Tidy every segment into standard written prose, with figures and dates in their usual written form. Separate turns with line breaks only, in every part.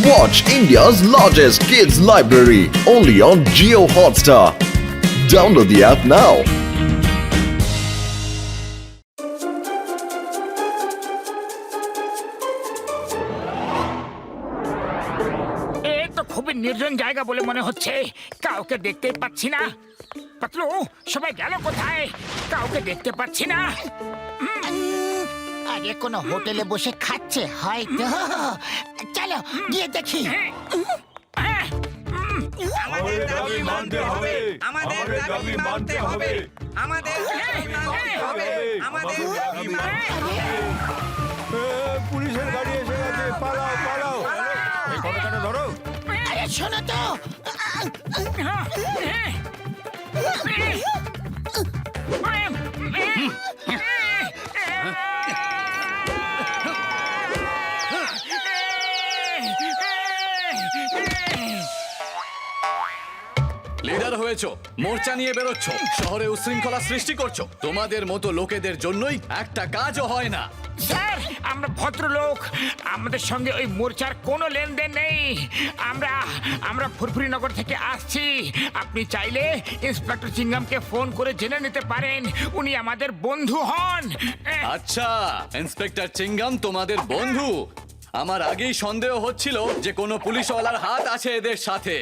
Watch India's largest kids library only on Jio Hotstar. Download the app now.
খুবই নির্জন জায়গা বলে মনে হচ্ছে, কাউকে দেখতে পাচ্ছি না। পাতলু, সবাই গেল কোথায়? কাউকে দেখতে পাচ্ছি না।
আরে কোনো হোটেলে বসে খাচ্ছে হয়তো। চলো গিয়ে দেখি।
আমাদের দাবি মানতে হবে, আমাদের দাবি মানতে হবে, আমাদের দাবি মানতে হবে, আমাদের দাবি মানতে হবে। পুলিশের গাড়ি এসে গেছে, পালাও পালাও। এই কতটা ধরো।
আরে শোনো তো,
লিডার হয়েছো, মোর্চা নিয়ে বেরোচ্ছ, শহরে উশৃঙ্খলা সৃষ্টি করছো। তোমাদের মতো লোকেদের জন্যই একটা কাজও হয় না।
স্যার, আমরা ভদ্রলোক, আমাদের সঙ্গে ওই মোর্চার কোনো লেনদেন নেই। আমরা ফুরফুরিনগর থেকে আসছি। আপনি চাইলে ইন্সপেক্টর চিঙ্গামকে ফোন করে জেনে নিতে পারেন, উনি আমাদের বন্ধু হন।
আচ্ছা, ইন্সপেক্টর চিঙ্গাম তোমাদের বন্ধু? আমার আগেই সন্দেহ হচ্ছিল যে কোনো পুলিশওয়ালার হাত আছে এদের সাথে।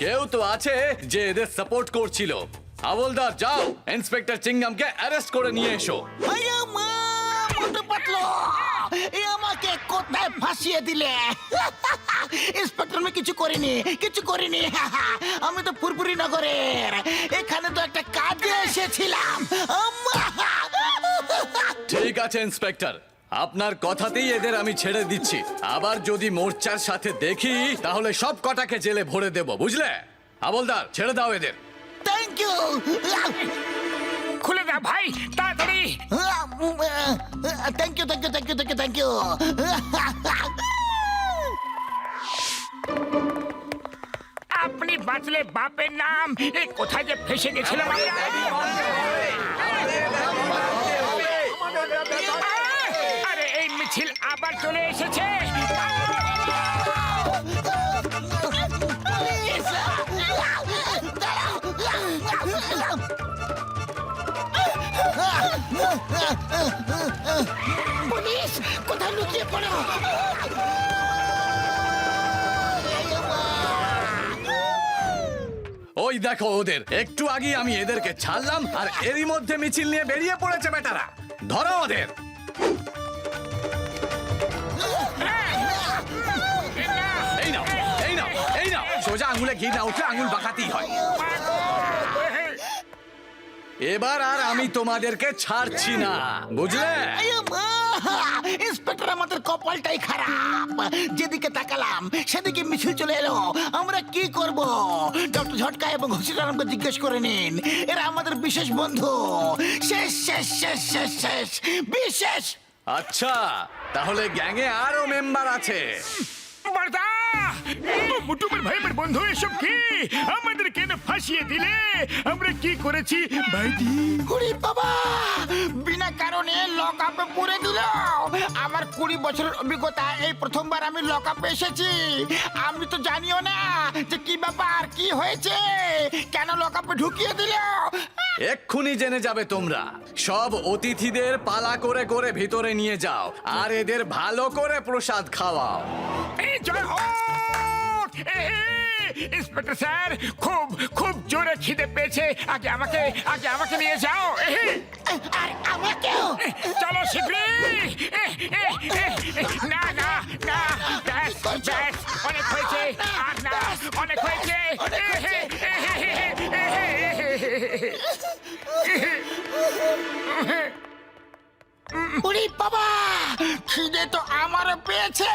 কেউ তো আছে যে এদের সাপোর্ট করছিল। হাওলদার, যাও ইন্সপেক্টর চিঙ্গামকে অ্যারেস্ট করে নিয়ে এসো।
আরে মা, মোটু পাতলু, এ আমাকে কোথায় ফাঁসিয়ে দিলে? ইন্সপেক্টর, আমি কিছু করিনি। আমি তো ফুরফুরি নগরের, এখানে তো একটা কাজে এসেছিলাম।
ঠিক আছে ইন্সপেক্টর, আপনার কথাতেই এদের আমি ছেড়ে দিচ্ছি। আবার যদি মোর্চার সাথে দেখি তাহলে সব কটাকে জেলে ভরে দেব, বুঝলে? হাওলদার, ছেড়ে দাও এদের।
Thank you.
খুলে দাও ভাই, তাড়াতাড়ি।
Thank you.
আপনি বাঁচলে বাপের নাম। এই কোথায় যে ফেসে গেছিলাম আমরা। আরে এই মিছিল আবার চলে এসেছে।
পুলিশ কোথায় লুকিয়ে পড়ো?
ওই দেখো ওদের, একটু আগে আমি এদেরকে ছাড়লাম আর এরই মধ্যে মিছিল নিয়ে বেরিয়ে পড়েছে বেটারা। ধরো ওদের। এই নাও। সোজা আঙুলে ঘি না উঠলে আঙুল বাঁকাতেই হয়। এবার আর আমি তোমাদেরকে ছাড়ছি না, বুঝলে?
ইন্সপেক্টর, আমাদের কপালটাই খারাপ। যেদিকে তাকালাম সেদিকে মিছিল চলে এলো। আমরা কি করব? ডক্টর ঝটকা এবং ঘসিরামকে জিজ্ঞেস করে নিন, এরা আমাদের বিশেষ বন্ধু। শেষ বিশেষ।
আচ্ছা, তাহলে গ্যাংয়ে আরো মেম্বার আছে।
বারদা, মুটুমের ভাইয়ের বন্ধু, এসব কি? আমাদের কেন ফাঁসিয়ে দিলে? আমরা কি করেছি ভাইজি?
ওরে বাবা, বিনা কারণে লক আপে পুরে দিল। আমার 20 বছরের অভিজ্ঞতা, এই প্রথমবার আমি লক আপে এসেছি। আমি তো জানিও না যে কি ব্যাপার, কি হয়েছে, কেন লক আপে ঢুকিয়ে দিল।
এক্ষুনি জেনে যাবে তোমরা। সব অতিথিদের পালা করে করে ভিতরে নিয়ে যাও আর এদের ভালো করে প্রসাদ খাওয়াও।
এই জয় হোক! ইন্সপেক্টর স্যার, খুব জোরে খিদে পেয়েছে। আগে আমাকে নিয়ে যাও।
আর আমাকেও।
চলো শীঘ্রই। না, ব্যাস, অনেক হয়েছে। আর না, অনেক হয়েছে।
ওরে বাবা, খিদে তো আমারও পেয়েছে।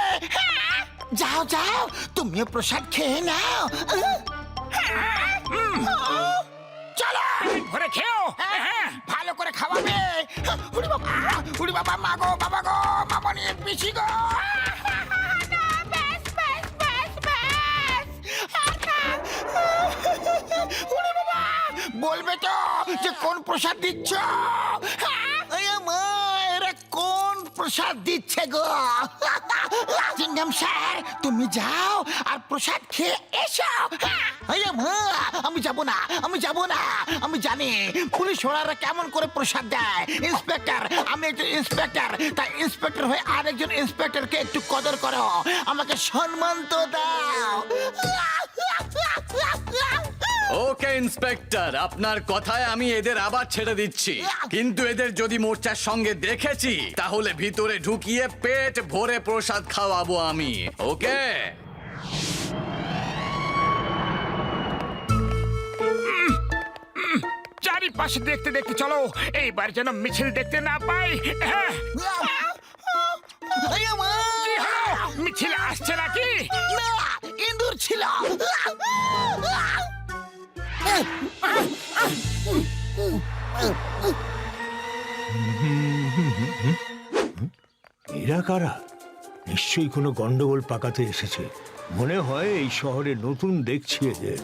যাও, তুমিও প্রসাদ খেয়ে নাও। চলো
ঘরে খেও।
ভালো করে খাওয়াবে। উড়ি বাবা, মা গো, বাবা গো, মামনি, পিসি গো। উড়ি বাবা, বলবে তো যে কোন প্রসাদ দিচ্ছ? মা, এরা কোন প্রসাদ দিচ্ছে গো? চিংগাম স্যার তুমি যাও আর প্রসাদ খেয়ে এসো। আমি যাব না, আমি যাব না। আমি জানি পুলিশ ওনারা কেমন করে প্রসাদ দেয়। ইন্সপেক্টর, আমি একজন ইন্সপেক্টর, তাই ইন্সপেক্টর হয়ে আরেকজন ইন্সপেক্টরকে একটু কদর করো, আমাকে সম্মান তো দাও।
ওকে ইন্সপেক্টর, আপনার কথায় আমি এদের আবার ছেড়ে দিচ্ছি, কিন্তু এদের যদি মোর্চার সঙ্গে দেখেছি তাহলে ভিতরে ঢুকিয়ে পেট ভরে প্রসাদ খাওয়াবো আমি। ওকে
চারিপাশে দেখতে দেখতে চলো, এইবার যেন মিছিল দেখতে না পাই। হ্যাঁ, মিছিল আসছে নাকি?
না, ইঁদুর ছিল।
এরা কারা? নিশ্চয়ই কোনো গন্ডগোল পাকাতে এসেছে। মনে হয় এই শহরে নতুন দেখছি এদের।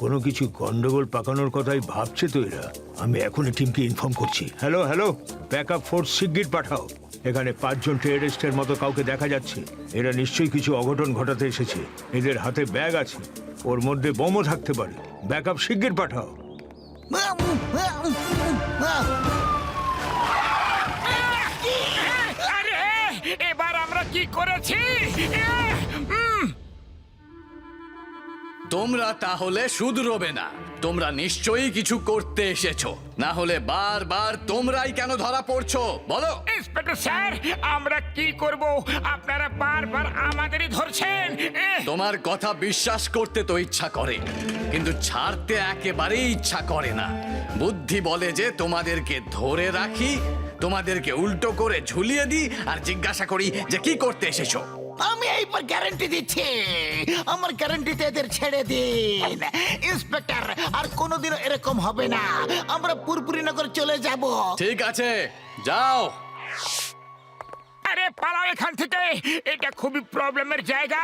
কোনো কিছু গন্ডগোল পাকানোর কথাই ভাবছে তো এরা। আমি এখনই টিমকে ইনফর্ম করছি। হ্যালো হ্যালো, ব্যাকআপ ফোর্স শিগগির পাঠাও। এখানে 5 জন টেররিস্টের মতো কাউকে দেখা যাচ্ছে। এরা নিশ্চয়ই কিছু অঘটন ঘটাতে এসেছে। এদের হাতে ব্যাগ আছে, ওর মধ্যে বোমও থাকতে পারে। ব্যাকআপ শিগগির পাঠাও।
আরে এবার আমরা কি করেছি?
তোমরা তাহলে শুধরোবে না। তোমরা নিশ্চয়ই কিছু করতে এসেছো, না হলে বারবার তোমরাই কেন ধরা পড়ছো বলো?
ইন্সপেক্টর স্যার, আমরা কি করব? আপনারা বারবার আমাদেরই ধরছেন।
তোমার কথা বিশ্বাস করতে তো ইচ্ছা করে, কিন্তু ছাড়তে একেবারেই ইচ্ছা করে না। বুদ্ধি বলে যে তোমাদেরকে ধরে রাখি, তোমাদেরকে উল্টো করে ঝুলিয়ে দিই আর জিজ্ঞাসা করি যে কি করতে এসেছো।
আমি এইবার গ্যারান্টি দিচ্ছি, আমার গ্যারান্টিতে এদের ছেড়ে দিন। ইন্সপেক্টর, আর কোনোদিনও এরকম হবে না। আমরা পুরপুরিনগর চলে যাব।
ঠিক আছে, যাও।
আরে পালাও এখান থেকে, এটা খুবই প্রবলেমের জায়গা।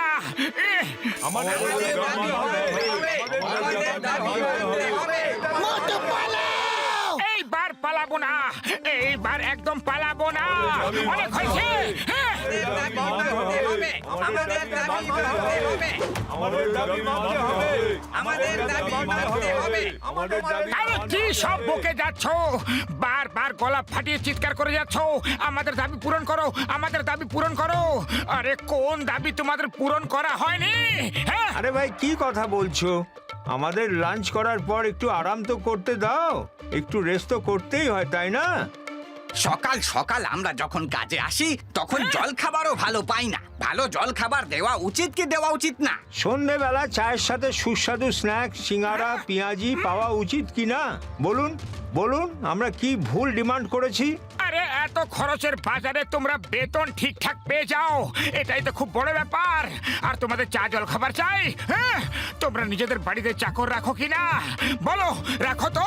মোটু পালাও।
এইবার পালাবো না, এইবার একদম পালাবো না। অনেক হয়েছে। হ্যাঁ,
আমাদের দাবি মানতে হবে।
আরে কি সব বকে যাচ্ছ? বারবার গলা ফাটিয়ে চিৎকার করে যাচ্ছ, আমাদের দাবি পূরণ করো, আমাদের দাবি পূরণ করো। আরে কোন দাবি তোমাদের পূরণ করা হয়নি? হ্যাঁ,
আরে ভাই, কি কথা বলছো? আমাদের লাঞ্চ করার পর একটু আরাম তো করতে দাও। একটু রেস্ট তো করতেই হয়, তাই না?
সকাল সকাল আমরা যখন কাজে আসি তখন জল খাবারও ভালো পাই না। ভালো জল খাবার দেওয়া উচিত কি দেওয়া উচিত না?
সন্ধেবেলা চায়ের সাথে সুস্বাদু স্ন্যাক্স, সিঙ্গারা, পেঁয়াজি পাওয়া উচিত কি না? বলুন বলুন, আমরা কি ভুল ডিমান্ড করেছি?
আরে এত খরচের বাজারে তোমরা বেতন ঠিকঠাক পেয়ে যাও, এটাই তো খুব বড় ব্যাপার। আর তোমাদের চা জল খাবার চাই? হ্যাঁ, তোমরা নিজেদের বাড়িতে চাকর রাখো কিনা বলো? রাখো তো?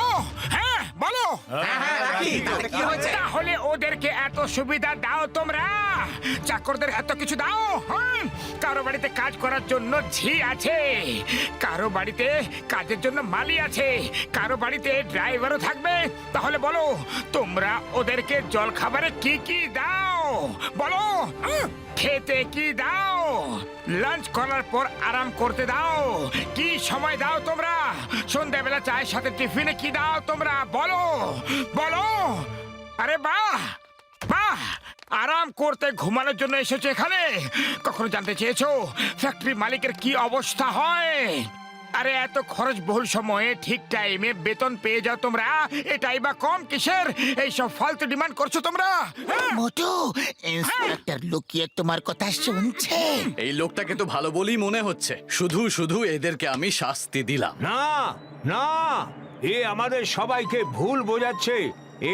হ্যাঁ বলো।
হ্যাঁ, রাখি। তাতে কি হয়েছে?
তাহলে ওদেরকে এত সুবিধা দাও তোমরা, চাকরদের এত কিছু দাও। কারো বাড়িতে কাজ করার জন্য ঝি আছে, কারো বাড়িতে কাজের জন্য মালি আছে, কারো বাড়িতে ড্রাইভারও থাকবে। তাহলে বলো, তোমরা ওদেরকে জল খাবারে কি কি দাও বলো? খেতে কি দাও? লাঞ্চ করার পর আরাম করতে দাও? কি সময় দাও তোমরা? সন্ধ্যাবেলা চায়ের সাথে টিফিনে কি দাও তোমরা বলো? বলো। আরে বাহ বাহ, আরাম করতে ঘুমানোর জন্য এসেছো এখানে? কখনো জানতে চেয়েছো ফ্যাক্টরি মালিকের কি অবস্থা হয়? আরে এত খরচ বহুল সময়ে ঠিক টাইমে বেতন পেয়ে যাও তোমরা, এটাই বা কম কিসের? এইসব ফালতু ডিমান্ড করছো তোমরা?
মোটু, ইন্সপেক্টর লুকিয়ে তোমার কথা শুনছে।
এই লোকটাকে তো ভালো বলেই মনে হচ্ছে, শুধু শুধু এদেরকে আমি শাস্তি দিলাম।
না না, এ আমাদের সবাইকে ভুল বোঝাচ্ছে।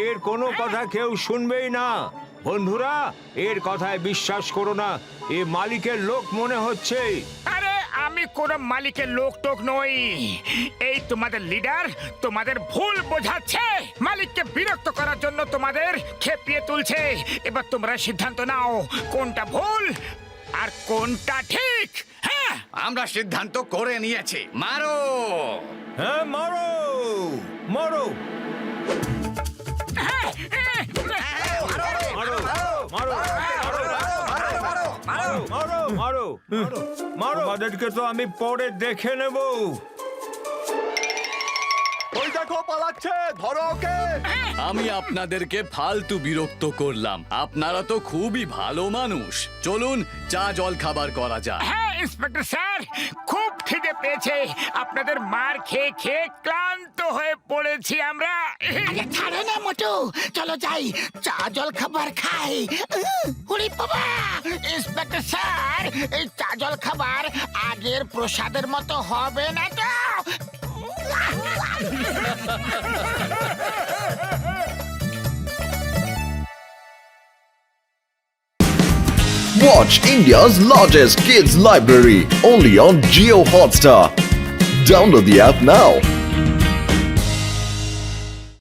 এর কোনো কথা কেউ শুনবেই না। বন্ধুরা, এর কথায় বিশ্বাস করো না। এ মালিকের লোক মনে হচ্ছে।
আরে আমি কোন মালিকের লোক টোক নই, এই তোমাদের লিডার তোমাদের ভুল বোঝাচ্ছে। মালিককে বিরক্ত করার জন্য তোমাদের খেপিয়ে তুলছে। এবার তোমরা সিদ্ধান্ত নাও, কোনটা ভুল আর কোনটা ঠিক। হ্যাঁ,
আমরা সিদ্ধান্ত করে নিয়েছি, মারো।
হ্যাঁ, মারো মারো মারো মারো মারো। আমাদেরকে তো আমি পরে দেখে নেব।
ওই দেখো পালাচ্ছে, ধরো ওকে। আমি আপনাদেরকে ফালতু বিরক্ত করলাম, আপনারা তো খুবই ভালো মানুষ। চলুন চা জল খাবার করা যাক।
হ্যাঁ ইন্সপেক্টর স্যার, খুব খিদে পেয়েছে। আপনাদের মার খেয়ে খেয়ে ক্লান্ত হয়ে পড়েছি আমরা।
আরে ছাড়ো না মোটু, চলো যাই চা জল খাবার খাই। ওরে বাবা, ইন্সপেক্টর স্যার, এই চা জল খাবার আগের প্রসাদের মতো হবে না তো?
Watch India's largest kids library only on Geo Hotstar. Download the app now.